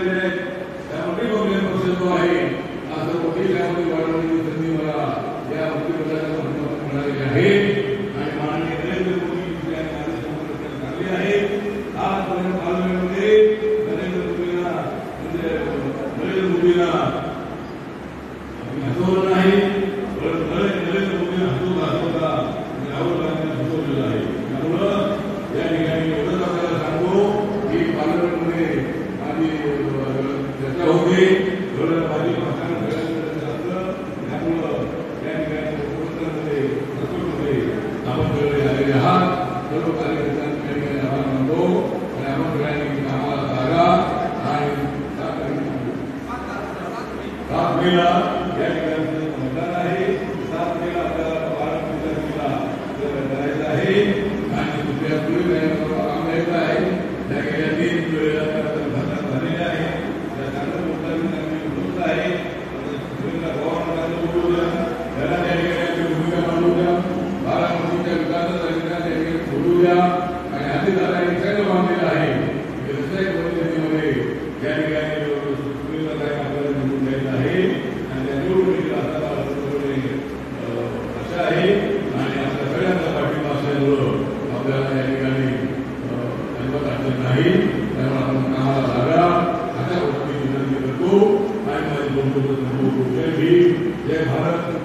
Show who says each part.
Speaker 1: झालेले आहेत. त्यामुळे रिपब्लिकन पक्ष जो आहे असं मोठी त्यामध्ये वाढवण्याची संधी मला या मंत्रिमंडळाच्या माध्यमातून मिळालेली आहे आणि माननीय नरेंद्र मोदी यांनी आदेश टाकले आहे. आजपर्यंत पार्लमेंटमध्ये नरेंद्र मोदींना हसवलं नाही, नरेंद्र मोदींना हसवता राहुल गांधी हसवलेलं आहे. त्यामुळं या ठिकाणी एवढंच आपल्याला सांगतो की पार्लमेंटमध्ये माझी चर्चा होते, माझी भाषण असतं. त्यामुळं या ठिकाणी उपक्रमामध्ये आपण सगळे आलेले आहात. सर्व कार्यकर्त्यांनी त्या ठिकाणी आभार मानतो आणि आपण सगळ्यांनी कामाला जागा आणि 7 मेला या ठिकाणी मतदान आहे. 7 मेला आपल्याला बाळापूरला करायचं आहे आणि दुसऱ्या पुढे काम द्यायचं आहे. त्या गेल्या 3 वेळेला भाषण झालेले आहे. त्या चांगल्या मुद्द्यांनी आम्ही बोलत आहे. त्याला त्या ठिकाणी भूमिका मांडू द्या, बारामतीच्या विकासासाठी त्या ठिकाणी बोलू द्या आणि आधी दादा सगळं मानलेलं आहे. व्यवसायिक परिस्थितीमध्ये या ठिकाणी आपल्याला निवडून द्यायचं आहे आणि त्या निवडणुकीला असताना आशा आहे आणि आपल्या सगळ्यांचा पाठिंबा असल्यामुळं आपल्याला या ठिकाणी अजिबात अडचण नाही. त्यामुळे आपण कामाला लागा अशा गोष्टी विनंती करतो आणि माझी जय भीम, जय भारत.